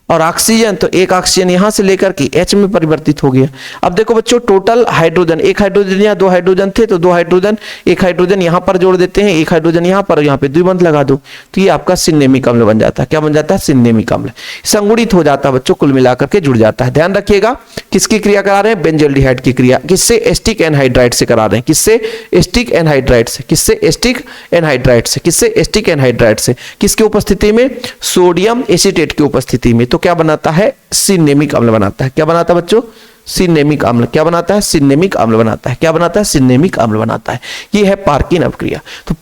और ऑक्सीजन, तो एक ऑक्सीजन यहां से लेकर के H में परिवर्तित हो गया। अब देखो बच्चों टोटल हाइड्रोजन, एक हाइड्रोजन या दो हाइड्रोजन थे तो दो हाइड्रोजन, एक हाइड्रोजन यहां पर जोड़ देते हैं, एक हाइड्रोजन यहां पर, यहां पे द्विबंध लगा दो तो ये आपका सिनेमिक अम्ल बन जाता है। क्या बन जाता है? सिनेमिक अम्ल। संगुणित हो जाता है बच्चों, कुल मिलाकर के जुड़ जाता है। ध्यान रखिएगा किसकी क्रिया करा रहे हैं? बेंजल्डिहाइड की क्रिया। किससे? एसिटिक एनहाइड्राइड से करा रहे हैं। किससे? एसिटिक एनहाइड्राइड से। किससे? एसिटिक एनहाइड्राइड से। किससे? एसिटिक एनहाइड्राइड से। किसकी उपस्थिति में? सोडियम एसीटेट की उपस्थिति में। तो क्या बनाता है? सिनेमिक अम्ल बनाता है। क्या बनाता है बच्चों? सिनेमिक अम्ल। क्या बनाता है? सिनेमिक अम्ल बनाता है। क्या बनाता है? सिनेमिक अम्ल बनाता है। ये है पार्किन अपक्रिया। तो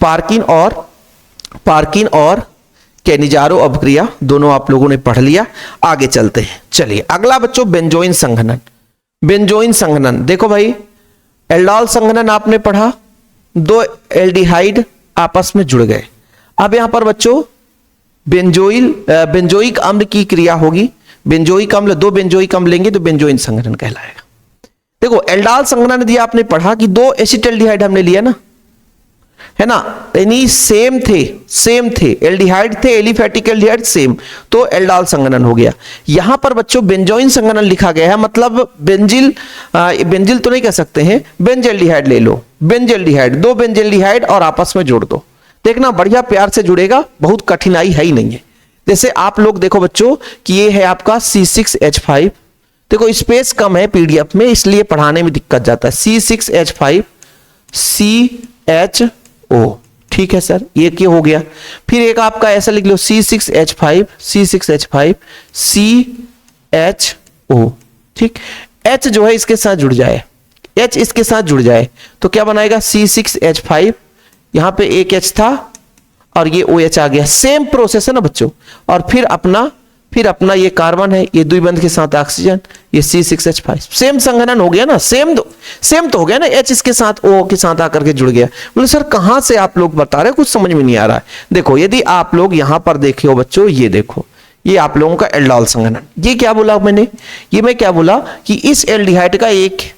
पार्किन और कैनिजारो अपक्रिया दोनों आप लोगों ने पढ़ लिया। आगे चलते हैं, चलिए अगला बच्चों बेंजोइन संघनन। बेंजोइन संघनन देखो भाई, एल्डोल संघनन आपने पढ़ा, दो एल्डिहाइड आपस में जुड़ गए। अब यहां पर बच्चों बेंजोइक अम्ल की क्रिया होगी। बेंजोइक अम्ल, दो बेंजोइक अम्ल लेंगे तो बेंजोइन संघनन कहलाएगा। देखो एल्डाल संघनन यदि आपने पढ़ा कि दो एसिटाल्डिहाइड हमने लिया ना, है ना, यानी सेम थे, एल्डिहाइड थे, एलिफेटिक एल्डिहाइड सेम, तो एल्डाल संघनन हो गया। यहां पर बच्चों बेंजोइन संघनन लिखा गया है, मतलब बेंजिल तो नहीं कह सकते हैं, बेंजल्डिहाइड ले लो, बेंजल्डिहाइड, दो बेंजल्डिहाइड और आपस में जोड़ दो, देखना बढ़िया प्यार से जुड़ेगा, बहुत कठिनाई है ही नहीं है। जैसे आप लोग देखो बच्चों कि ये है आपका C6H5, देखो स्पेस कम है पीडीएफ में इसलिए पढ़ाने में दिक्कत जाता है। C6H5 CHO, ठीक है सर, ये क्या हो गया। फिर एक आपका ऐसा लिख लो C6H5 CHO, ठीक, H जो है इसके साथ जुड़ जाए, H इसके साथ जुड़ जाए तो क्या बनाएगा C6H5, यहां पे एक H था और ये OH आ गया, सेम प्रोसेस है ना बच्चों। और फिर अपना ये कार्बन है, ये द्विबंध के साथ ऑक्सीजन, ये C6H5, सेम संघनन हो गया ना, सेम तो हो गया ना, H इसके साथ O के साथ आकर के जुड़ गया। बोले सर कहां से आप लोग बता रहे, कुछ समझ में नहीं आ रहा है। देखो यदि आप लोग यहां पर देखे हो बच्चों, ये देखो ये आप लोगों का एल्डोल संघनन, ये क्या बोला मैंने, ये मैं क्या बोला कि इस एल्डिहाइड का एक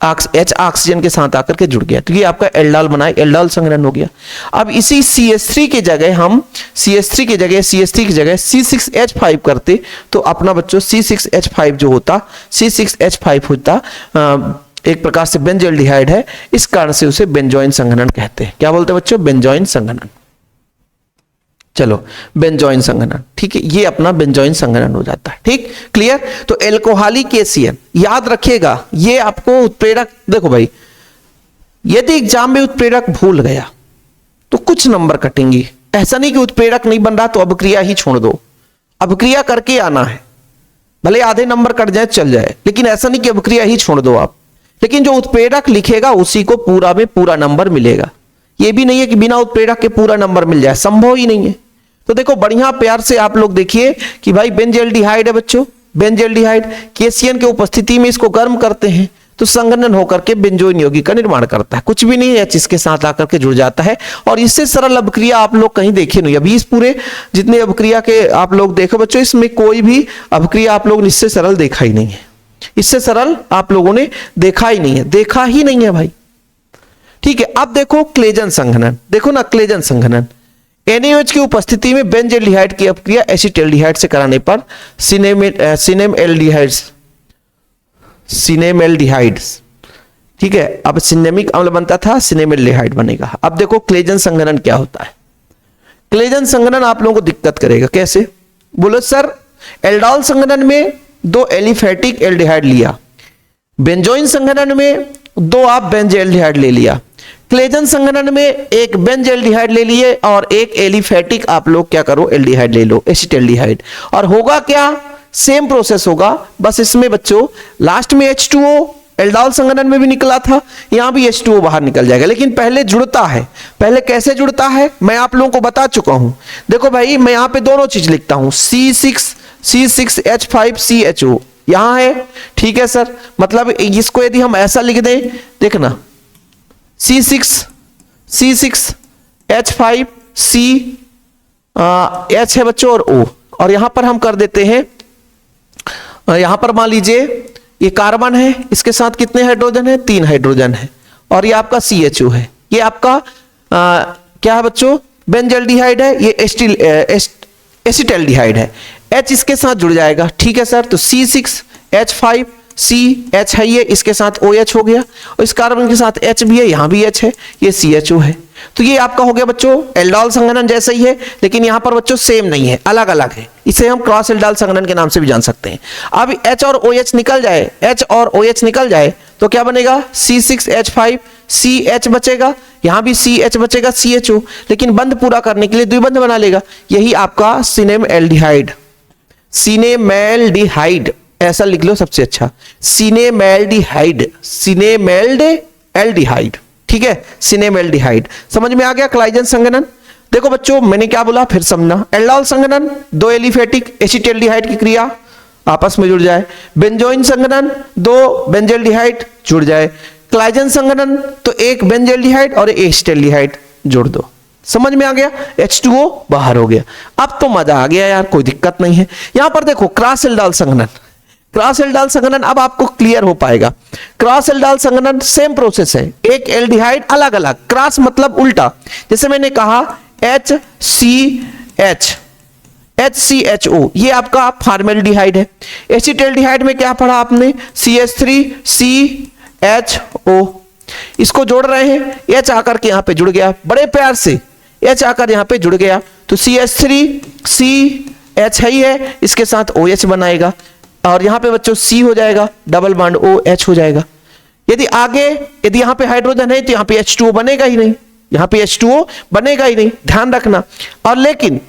H ऑक्सीजन के साथ आकर के जुड़ गया तो ये आपका एल्डोल बना, एल्डोल संघनन हो गया। अब इसी CH3 की जगह हम CH3 की जगह C6H5 करते तो अपना बच्चों C6H5 जो होता, C6H5 होता एक प्रकार से बेंजल्डिहाइड है, इस कारण से उसे बेंजोइन संघनन कहते हैं। क्या बोलते हैं बच्चों, बेंजोइन संघनन। चलो बेंजोइन संघनन, ठीक है, ये अपना बेंजोइन संघनन हो जाता है, ठीक, क्लियर। तो एल्कोहलिक एसियन याद रखिएगा, ये आपको उत्प्रेरक, देखो भाई यदि एग्जाम में उत्प्रेरक भूल गया तो कुछ नंबर कटेंगे, ऐसा नहीं कि उत्प्रेरक नहीं बन रहा तो अभिक्रिया ही छोड़ दो, अभिक्रिया करके आना है, भले आधे नंबर कट जाए चल जाए, लेकिन ऐसा नहीं कि अभिक्रिया ही छोड़ दो आप। लेकिन जो उत्प्रेरक लिखेगा उसी को पूरा में पूरा नंबर मिलेगा, ये भी नहीं है कि बिना उत्प्रेरक के पूरा नंबर मिल जाए, संभव ही नहीं है। तो देखो बढ़िया प्यार से आप लोग देखिए कि भाई बेंजल्डिहाइड है बच्चों, बेंजल्डिहाइड केसियन के उपस्थिति में इसको गर्म करते हैं तो संघनन होकर के बेंजोइन यौगिक का निर्माण करता है, कुछ भी नहीं है, इसके साथ आकर के जुड़ जाता है। और इससे सरल अभिक्रिया आप लोग कहीं देखे नहीं, अभी इस पूरे जितने अभिक्रिया के आप लोग देखो बच्चों, इसमें कोई भी अभिक्रिया आप लोग ने इससे सरल देखा ही नहीं है, इससे सरल आप लोगों ने देखा ही नहीं है, देखा ही नहीं है भाई। ठीक है। अब देखो क्लेजन संघनन, देखो ना क्लेजन संघनन, NaOH की उपस्थिति में बेंजल्डिहाइड की अपक्रिया एसिटाल्डिहाइड से कराने पर सिनेमेल्डिहाइड, ठीक है। अब सिनेमिक अम्ल बनता था, सिनेमेल्डिहाइड बनेगा। अब देखो क्लेजन संघनन क्या होता है। क्लेजन संघनन आप लोगों को दिक्कत करेगा, कैसे? बोलो सर, एल्डोल संघनन में 2 एलिफेटिक एल्डिहाइड लिया, बेंजोइन संघनन में 2 आप बेंजल्डिहाइड ले लिया, क्लेजन संघनन में 1 बेंजल्डिहाइड ले लिए और 1 एलिफेटिक आप लोग क्या करो, एल्डिहाइड ले लो, एसिटाल्डिहाइड। और होगा क्या, सेम प्रोसेस होगा, बस इसमें बच्चों लास्ट में H2O, एल्डोल संघनन में भी निकला था, यहां भी H2O बाहर निकल जाएगा, लेकिन पहले जुड़ता है। पहले कैसे जुड़ता है मैं आप लोगों को बता चुका हूं। देखो भाई, मैं यहां पे दोनों चीज लिखता हूं, C6H5CHO यहां है, ठीक है सर। मतलब इसको यदि हम ऐसा लिख दें, देखना C6H5CH है बच्चों और O, और यहां पर हम कर देते हैं, यहां पर मान लीजिए ये कार्बन है, इसके साथ कितने हाइड्रोजन है, 3 हाइड्रोजन है, और ये आपका CHO है, ये आपका क्या है बच्चों, बेंजल्डिहाइड है, ये एसिटाल्डिहाइड है, H इसके साथ जुड़ जाएगा, ठीक है सर। तो C6H5CH है, ये इसके साथ OH हो गया, और इस कार्बन के साथ H भी है, यहां भी H है, ये CHO है। तो ये आपका हो गया बच्चों एल्डोल संघनन जैसा ही है, लेकिन यहां पर बच्चों सेम नहीं है, अलग अलग है। इसे हम क्रॉस एल्डोल संघनन के नाम से भी जान सकते हैं। अब H और OH निकल जाए, H और OH निकल जाए तो क्या बनेगा, C6H5CH बचेगा, यहां भी CH बचेगा, CHO, लेकिन बंध पूरा करने के लिए द्विबंध बना लेगा, यही आपका सिनेमेल्डिहाइड। सिनेमेल्डिहाइड ऐसा लिख लो सबसे अच्छा, सिनेमेल्डिहाइड, सिनेमेल्डिहाइड, ठीक है, सिनेमेल्डिहाइड। समझ में आ गया क्लेजन संघनन? देखो बच्चों मैंने क्या बोला फिर समझना। एल्डोल संघनन 2 एलिफेटिक एसिटाल्डिहाइड की क्रिया आपस में जुड़ जाए, बेंजोइन संघनन 2 बेंजल्डिहाइड जुड़ जाए, क्लेजन संघनन तो 1 बेंजल्डिहाइड और एसिटाल्डिहाइड जोड़ दो। समझ में आ गया, H2O बाहर हो गया। अब तो मजा आ गया यार, कोई दिक्कत नहीं है। यहां पर देखो क्रॉस एल्डोल संघनन, क्रॉस एल्डोल संघनन अब आपको क्लियर हो पाएगा। क्रॉस एल्डोल संघनन सेम प्रोसेस है, एक एल्डिहाइड अलग अलग, क्रॉस मतलब उल्टा, जैसे मैंने कहा HCHO ये आपका फॉर्मेल्डिहाइड है। एसिटाल्डिहाइड में क्या पढ़ा आपने, CH3CHO, इसको जोड़ रहे हैं, H आकर के यहां पे जुड़ गया, बड़े प्यार से H आकर यहां पे जुड़ गया, तो CH3CH है ही है, इसके साथ OH बनाएगा, और यहां पे बच्चों C हो जाएगा, डबल बॉन्ड OH हो जाएगा। यदि आगे यदि यहां पे हाइड्रोजन है तो यहां पे H2O बनेगा ही नहीं, यहां पे H2O बनेगा ही नहीं, ध्यान रखना। और लेकिन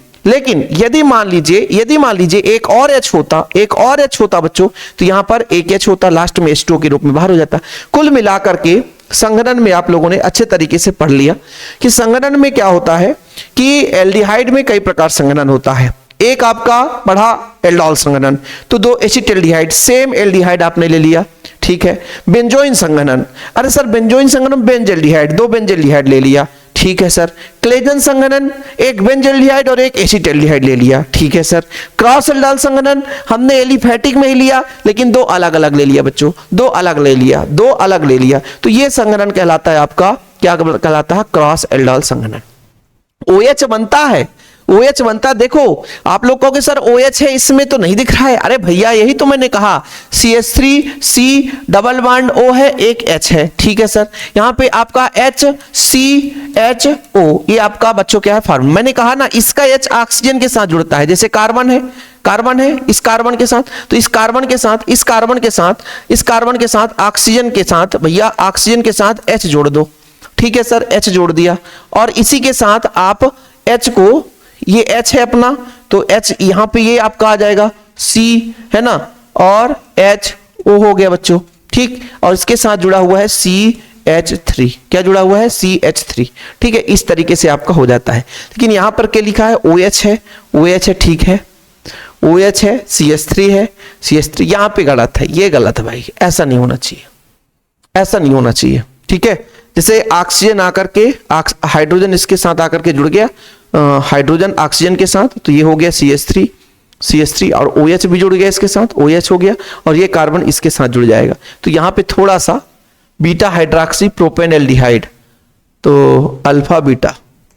यदि मान लीजिए एक और H होता बच्चों, तो यहां पर एक H होता, लास्ट में H2O के रूप में बाहर हो जाता। कुल मिलाकर के संघनन में आप लोगों ने अच्छे तरीके से पढ़ लिया कि संघनन में क्या होता है कि एल्डिहाइड में कई प्रकार संघनन होता है। एक आपका पढ़ा एल्डोल संघनन, तो 2 एसिटाल्डिहाइड, सेम एल्डिहाइड आपने ले लिया, ठीक है। बेंजोइन संघनन, अरे सर बेंजोइन संघनन बेंजल्डिहाइड, 2 बेंजल्डिहाइड ले लिया, ठीक है सर। क्लेजन संघनन 1 बेंजल्डिहाइड और 1 एसिटाल्डिहाइड ले लिया, ठीक है सर। क्रॉस एल्डोल संघनन हमने एलिफेटिक में ही लिया, लेकिन 2 अलग अलग ले लिया बच्चों, 2 अलग ले लिया, तो ये संघनन कहलाता है आपका, क्या कहलाता है, क्रॉस एल्डोल संघनन। OH बनता, देखो आप लोग कहोगे सर OH है इसमें तो नहीं दिख रहा है, अरे भैया यही तो मैंने कहा, CH3C डबल बॉन्ड O है, एक H है, ठीक है सर। यहां पे आपका HCHO ये आपका बच्चों क्या है, फॉर्म। मैंने कहा ना इसका H ऑक्सीजन के साथ जुड़ता है, जैसे कार्बन है इस कार्बन के साथ, तो इस कार्बन के साथ ऑक्सीजन के साथ, भैया ऑक्सीजन के साथ H जोड़ दो, ठीक है सर, H जोड़ दिया, और इसी के साथ आप H को, ये H है अपना, तो H यहां पे ये आपका आ जाएगा C है ना, और HO हो गया बच्चों, ठीक। और इसके साथ जुड़ा हुआ है CH3, क्या जुड़ा हुआ है, CH3, ठीक है। इस तरीके से आपका हो जाता है। लेकिन यहां पर क्या लिखा है, OH है, ठीक है, OH है, CH3 है, CH3 यहां पे गलत है, ये गलत है भाई, ऐसा नहीं होना चाहिए, ठीक है। जैसे ऑक्सीजन आकर के, हाइड्रोजन इसके साथ आकर के जुड़ गया, हाइड्रोजन ऑक्सीजन के साथ, तो ये हो गया CH3 और OH भी जुड़ गया इसके साथ, OH हो गया, और ये कार्बन इसके साथ जुड़ जाएगा, तो यहां पे थोड़ा सा बीटा हाइड्रोक्सी प्रोपेन एल्डिहाइड तो अल्फा बीटा,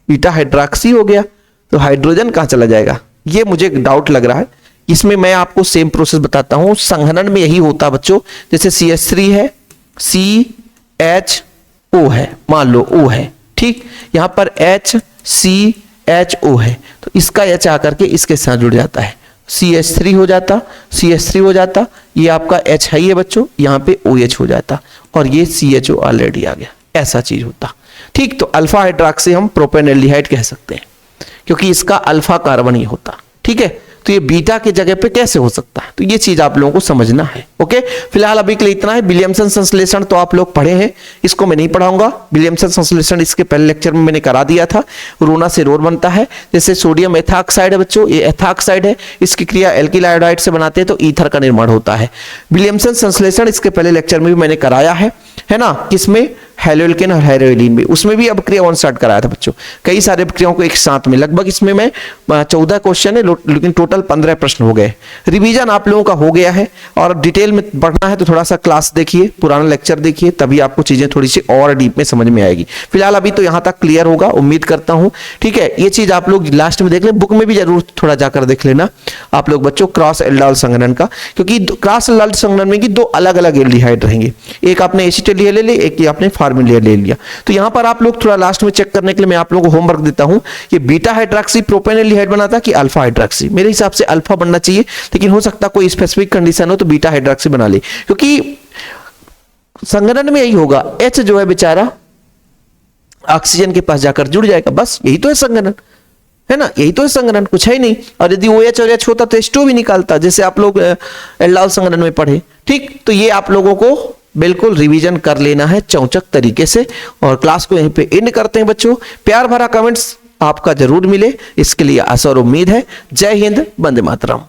बीटा हाइड्रॉक्सी हो गया, तो हाइड्रोजन कहाँ चला जाएगा, ये मुझे डाउट लग रहा है। इसमें मैं आपको सेम प्रोसेस बताता हूं, संघनन में यही होता बच्चों, जैसे CH3 है, CHO है, मान लो O है, ठीक, यहां पर HCHO है, तो इसका H आकर के इसके साथ जुड़ जाता है, CH3 हो जाता, CH3 हो जाता, ये आपका H है बच्चों, यहाँ पे OH हो जाता, और ये CHO ऑलरेडी आ गया, ऐसा चीज होता, ठीक। तो अल्फा हाइड्रॉक्सी हम प्रोपेनएल्डिहाइड कह सकते हैं, क्योंकि इसका अल्फा कार्बन ही होता, ठीक है। तो ये बीटा की जगह पे कैसे हो सकता है, तो ये चीज आप लोगों को समझना है, ओके। फिलहाल अभी के लिए इतना है। विलियमसन संश्लेषण तो आप लोग पढ़े हैं, इसको मैं नहीं पढ़ाऊंगा। विलियमसन संश्लेषण इसके पहले लेक्चर में मैंने करा दिया था। रोना से रोर बनता है, जैसे सोडियम एथॉक्साइड है बच्चों, ये एथॉक्साइड है, इसकी क्रिया एल्किल आयोडाइड से बनाते हैं तो ईथर का निर्माण होता है। विलियमसन संश्लेषण इसके पहले लेक्चर में भी मैंने कराया है ना, किसमें, हेलोएल्केन और हेरोइलिन में, उसमें भी अब क्रिया वन स्टार्ट कराया था बच्चों, कई सारे क्रियाओं को एक साथ में, लगभग इसमें मैं 14 क्वेश्चन है, लेकिन टोटल 15 प्रश्न हो गए। रिवीजन आप लोगों का हो गया है, और डिटेल में पढ़ना है तो थोड़ा सा क्लास देखिए, पुराना लेक्चर देखिए, तभी आपको चीजें थोड़ी सी और डीप में समझ में आएगी। फिलहाल अभी तो यहां तक क्लियर होगा, उम्मीद करता हूं, ठीक है। ये चीज आप लोग लास्ट में देख लें, बुक में भी जरूर थोड़ा जाकर देख लेना आप लोग बच्चों, क्रॉस एल्डिहाइड संघनन का, क्योंकि क्रॉस एल्डिहाइड संघनन में की दो अलग अलग एल्डिहाइड रहेंगे, एक आपने एसिटाल्डिहाइड ले ली, एक आपने फॉर्मल्डिहाइड ले लिया। तो यहां पर आप लोग थोड़ा लास्ट में चेक करने के लिए मैं आप लोगों को होमवर्क देता हूं, ये बीटा हाइड्रॉक्सी प्रोपेनएल्डिहाइड बनाता कि अल्फा हाइड्रॉक्सी, मेरे हिसाब से अल्फा बनना चाहिए, लेकिन हो सकता कोई स्पेसिफिक कंडीशन हो तो बीटा हाइड्रॉक्सी बना ले, क्योंकि संघनन में यही होगा, H जो है बेचारा ऑक्सीजन के पास जाकर जुड़ जाएगा, बस यही तो है संघनन, है ना, यही तो है संघनन, कुछ है ही नहीं। और यदि OH और H होता तो H2 भी निकालता, जैसे आप लोग एल्डिहाइड संघनन में पढ़े, ठीक। तो ये आप लोगों को बिल्कुल रिवीजन कर लेना है चौचक तरीके से, और क्लास को यहीं पे एंड करते हैं बच्चों। प्यार भरा कमेंट्स आपका जरूर मिले, इसके लिए आशा और उम्मीद है। जय हिंद, वंदे मातरम।